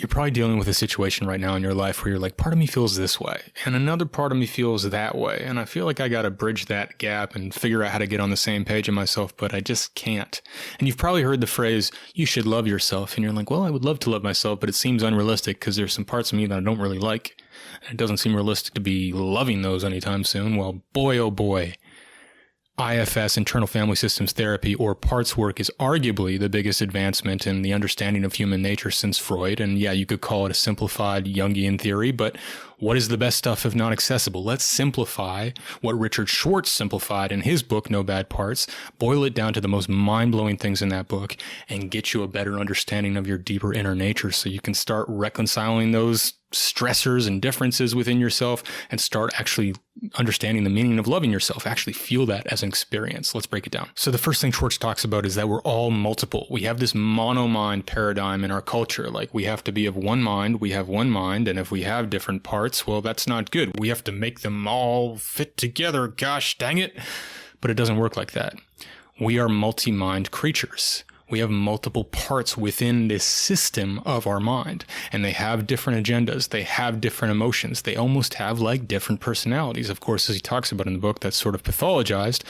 You're probably dealing with a situation right now in your life where you're like, part of me feels this way and another part of me feels that way. And I feel like I got to bridge that gap and figure out how to get on the same page in myself, but I just can't. And you've probably heard the phrase, you should love yourself. And you're like, well, I would love to love myself, but it seems unrealistic because there's some parts of me that I don't really like. And it doesn't seem realistic to be loving those anytime soon. Well, boy, oh boy. IFS, internal family systems therapy, or parts work is arguably the biggest advancement in the understanding of human nature since Freud. And yeah, you could call it a simplified Jungian theory, but what is the best stuff if not accessible? Let's simplify what Richard Schwartz simplified in his book, No Bad Parts, boil it down to the most mind-blowing things in that book, and get you a better understanding of your deeper inner nature so you can start reconciling those stressors and differences within yourself and start actually understanding the meaning of loving yourself, actually feel that as an experience. Let's break it down. So the first thing Schwartz talks about is that we're all multiple. We have this mono-mind paradigm in our culture. Like we have to be of one mind, we have one mind, and if we have different parts, well, that's not good. We have to make them all fit together, gosh dang it. But it doesn't work like that. We are multi-mind creatures. We have multiple parts within this system of our mind, and they have different agendas. They have different emotions. They almost have like different personalities. Of course, as he talks about in the book, that's sort of pathologized,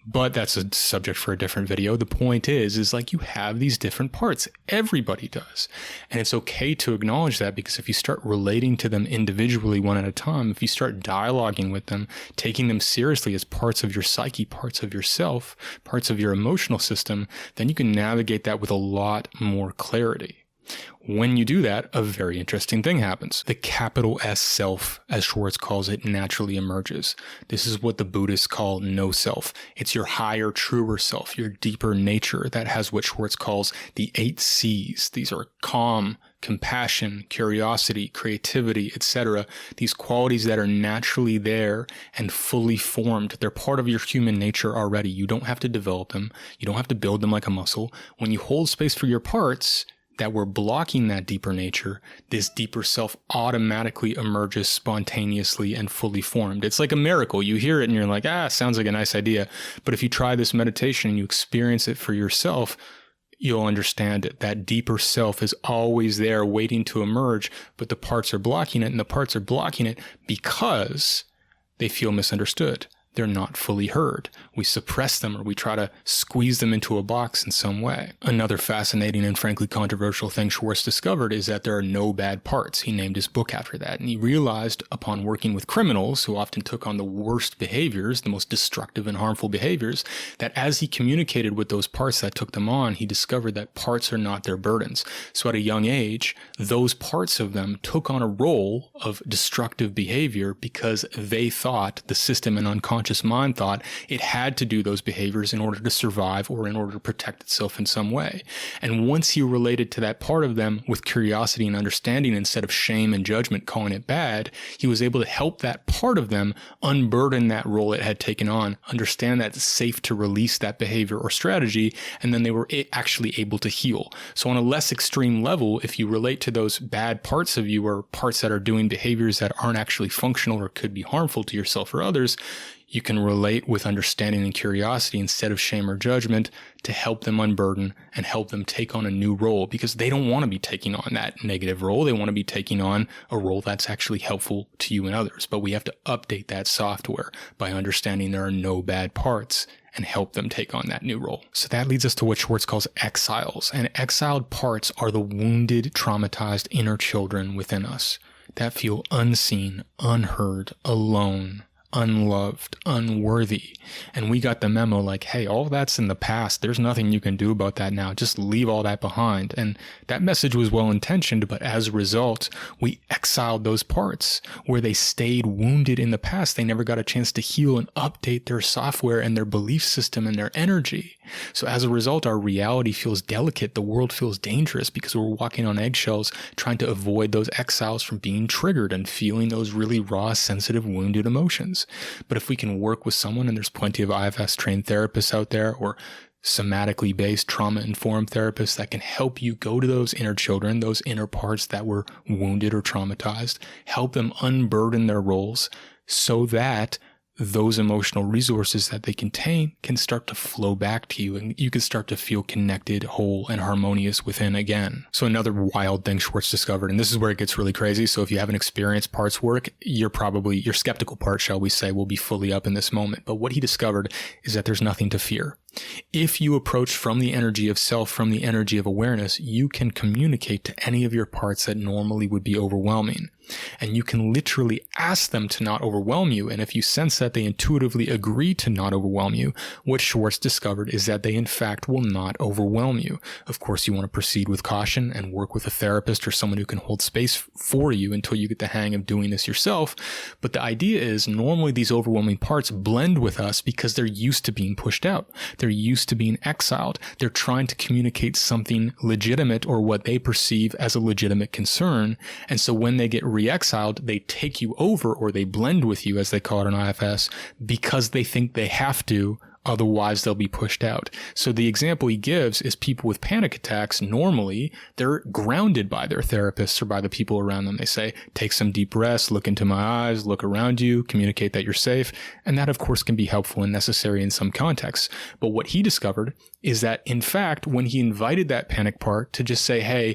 but that's a subject for a different video. The point is like you have these different parts. Everybody does. And it's okay to acknowledge that, because if you start relating to them individually one at a time, if you start dialoguing with them, taking them seriously as parts of your psyche, parts of yourself, parts of your emotional system, then you can navigate that with a lot more clarity. When you do that, a very interesting thing happens. The capital S self, as Schwartz calls it, naturally emerges. This is what the Buddhists call no self. It's your higher, truer self, your deeper nature that has what Schwartz calls the 8 C's. These are calm, compassion, curiosity, creativity, etc. These qualities that are naturally there and fully formed. They're part of your human nature already. You don't have to develop them. You don't have to build them like a muscle. When you hold space for your parts that were blocking that deeper nature, this deeper self automatically emerges spontaneously and fully formed. It's like a miracle. You hear it and you're like, sounds like a nice idea. But if you try this meditation and you experience it for yourself, you'll understand it. That deeper self is always there waiting to emerge, but the parts are blocking it, and the parts are blocking it because they feel misunderstood. They're not fully heard. We suppress them, or we try to squeeze them into a box in some way. Another fascinating and frankly controversial thing Schwartz discovered is that there are no bad parts. He named his book after that. And he realized upon working with criminals who often took on the worst behaviors, the most destructive and harmful behaviors, that as he communicated with those parts that took them on, he discovered that parts are not their burdens. So at a young age, those parts of them took on a role of destructive behavior because they thought, the system and unconscious mind thought, it had to do those behaviors in order to survive or in order to protect itself in some way. And once he related to that part of them with curiosity and understanding instead of shame and judgment, calling it bad, he was able to help that part of them unburden that role it had taken on, understand that it's safe to release that behavior or strategy, and then they were actually able to heal. So on a less extreme level, if you relate to those bad parts of you, or parts that are doing behaviors that aren't actually functional or could be harmful to yourself or others, you can relate with understanding and curiosity instead of shame or judgment to help them unburden and help them take on a new role, because they don't want to be taking on that negative role. They want to be taking on a role that's actually helpful to you and others. But we have to update that software by understanding there are no bad parts and help them take on that new role. So that leads us to what Schwartz calls exiles. And exiled parts are the wounded, traumatized inner children within us that feel unseen, unheard, alone, unloved, unworthy. And we got the memo like, hey, all that's in the past. There's nothing you can do about that now. Just leave all that behind. And that message was well-intentioned, but as a result, we exiled those parts where they stayed wounded in the past. They never got a chance to heal and update their software and their belief system and their energy. So as a result, our reality feels delicate. The world feels dangerous because we're walking on eggshells, trying to avoid those exiles from being triggered and feeling those really raw, sensitive, wounded emotions. But if we can work with someone, and there's plenty of IFS trained therapists out there, or somatically based trauma-informed therapists that can help you go to those inner children, those inner parts that were wounded or traumatized, help them unburden their roles so that those emotional resources that they contain can start to flow back to you, and you can start to feel connected, whole, and harmonious within again. So another wild thing Schwartz discovered, and this is where it gets really crazy. So if you haven't experienced parts work, your skeptical part, shall we say, will be fully up in this moment. But what he discovered is that there's nothing to fear. If you approach from the energy of self, from the energy of awareness, you can communicate to any of your parts that normally would be overwhelming. And you can literally ask them to not overwhelm you. And if you sense that they intuitively agree to not overwhelm you, what Schwartz discovered is that they in fact will not overwhelm you. Of course, you want to proceed with caution and work with a therapist or someone who can hold space for you until you get the hang of doing this yourself. But the idea is normally these overwhelming parts blend with us because they're used to being pushed out. They're used to being exiled. They're trying to communicate something legitimate or what they perceive as a legitimate concern. And so when they get re-exiled, they take you over, or they blend with you, as they call it in IFS, because they think they have to, otherwise they'll be pushed out. So the example he gives is people with panic attacks, normally they're grounded by their therapists or by the people around them. They say, take some deep breaths, look into my eyes, look around you, communicate that you're safe. And that of course can be helpful and necessary in some contexts. But what he discovered is that in fact, when he invited that panic part to just say, hey,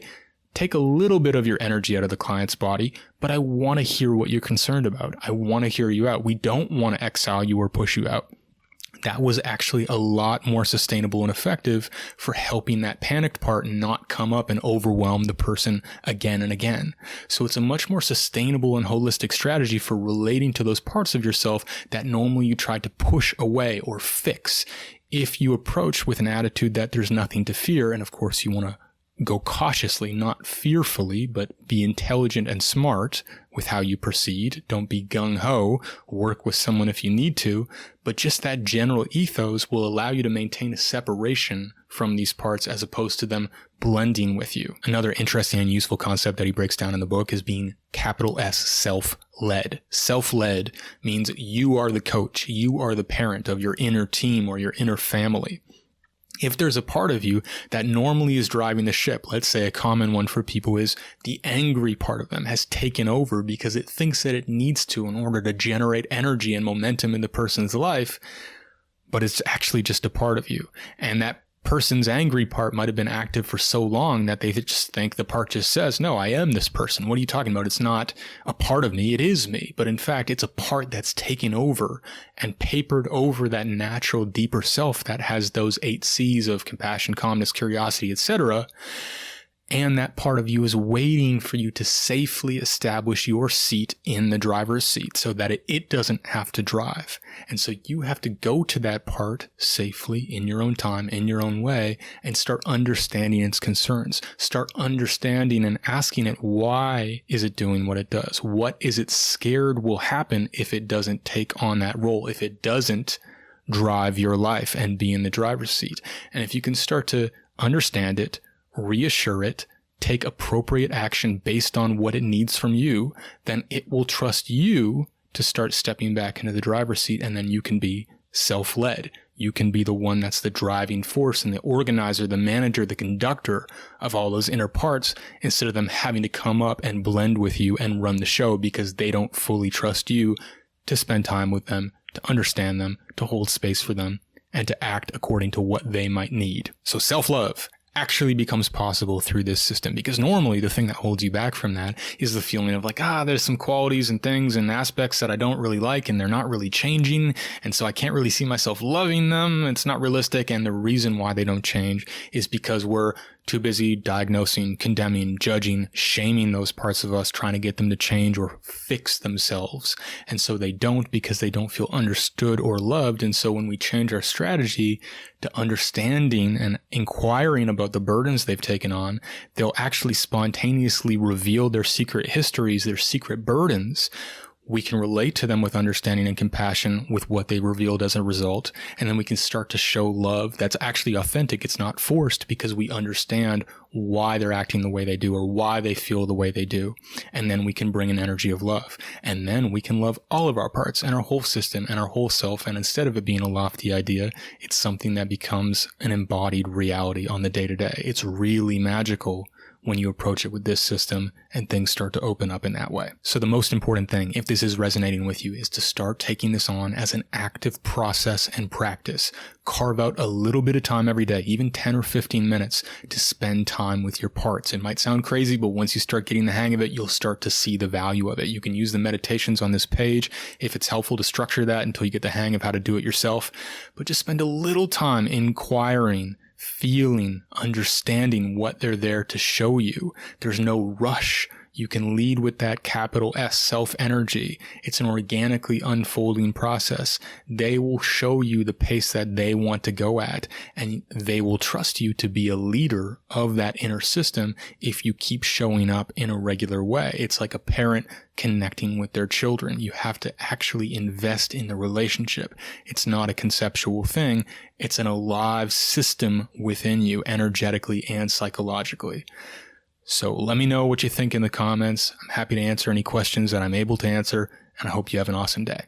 take a little bit of your energy out of the client's body, but I want to hear what you're concerned about. I want to hear you out. We don't want to exile you or push you out. That was actually a lot more sustainable and effective for helping that panicked part not come up and overwhelm the person again and again. So it's a much more sustainable and holistic strategy for relating to those parts of yourself that normally you try to push away or fix. If you approach with an attitude that there's nothing to fear, and of course you want to go cautiously, not fearfully, but be intelligent and smart with how you proceed. Don't be gung-ho. Work with someone if you need to. But just that general ethos will allow you to maintain a separation from these parts as opposed to them blending with you. Another interesting and useful concept that he breaks down in the book is being capital S, self-led. Self-led means you are the coach. You are the parent of your inner team or your inner family. If there's a part of you that normally is driving the ship, let's say a common one for people is the angry part of them has taken over because it thinks that it needs to in order to generate energy and momentum in the person's life, but it's actually just a part of you. And that person's angry part might have been active for so long that they just think the part just says, no, I am this person. What are you talking about? It's not a part of me. It is me. But in fact, it's a part that's taken over and papered over that natural, deeper self that has those 8 C's of compassion, calmness, curiosity, etc. And that part of you is waiting for you to safely establish your seat in the driver's seat so that it doesn't have to drive. And so you have to go to that part safely in your own time, in your own way, and start understanding its concerns. Start understanding and asking it, why is it doing what it does? What is it scared will happen if it doesn't take on that role, if it doesn't drive your life and be in the driver's seat? And if you can start to understand it, reassure it, take appropriate action based on what it needs from you, then it will trust you to start stepping back into the driver's seat, and then you can be self-led. You can be the one that's the driving force and the organizer, the manager, the conductor of all those inner parts, instead of them having to come up and blend with you and run the show because they don't fully trust you to spend time with them, to understand them, to hold space for them, and to act according to what they might need. So self-love actually becomes possible through this system, because normally the thing that holds you back from that is the feeling of like, there's some qualities and things and aspects that I don't really like and they're not really changing, and so I can't really see myself loving them. It's not realistic. And the reason why they don't change is because we're too busy diagnosing, condemning, judging, shaming those parts of us, trying to get them to change or fix themselves. And so they don't, because they don't feel understood or loved. And so when we change our strategy to understanding and inquiring about the burdens they've taken on, they'll actually spontaneously reveal their secret histories, their secret burdens. We can relate to them with understanding and compassion with what they revealed as a result. And then we can start to show love that's actually authentic. It's not forced, because we understand why they're acting the way they do or why they feel the way they do. And then we can bring an energy of love. And then we can love all of our parts and our whole system and our whole self. And instead of it being a lofty idea, it's something that becomes an embodied reality on the day-to-day. It's really magical when you approach it with this system, and things start to open up in that way. So the most important thing, if this is resonating with you, is to start taking this on as an active process and practice. Carve out a little bit of time every day, even 10 or 15 minutes, to spend time with your parts. It might sound crazy, but once you start getting the hang of it, you'll start to see the value of it. You can use the meditations on this page if it's helpful to structure that until you get the hang of how to do it yourself. But just spend a little time inquiring, feeling, understanding what they're there to show you. There's no rush. You can lead with that capital S, self-energy. It's an organically unfolding process. They will show you the pace that they want to go at, and they will trust you to be a leader of that inner system if you keep showing up in a regular way. It's like a parent connecting with their children. You have to actually invest in the relationship. It's not a conceptual thing. It's an alive system within you, energetically and psychologically. So let me know what you think in the comments. I'm happy to answer any questions that I'm able to answer, and I hope you have an awesome day.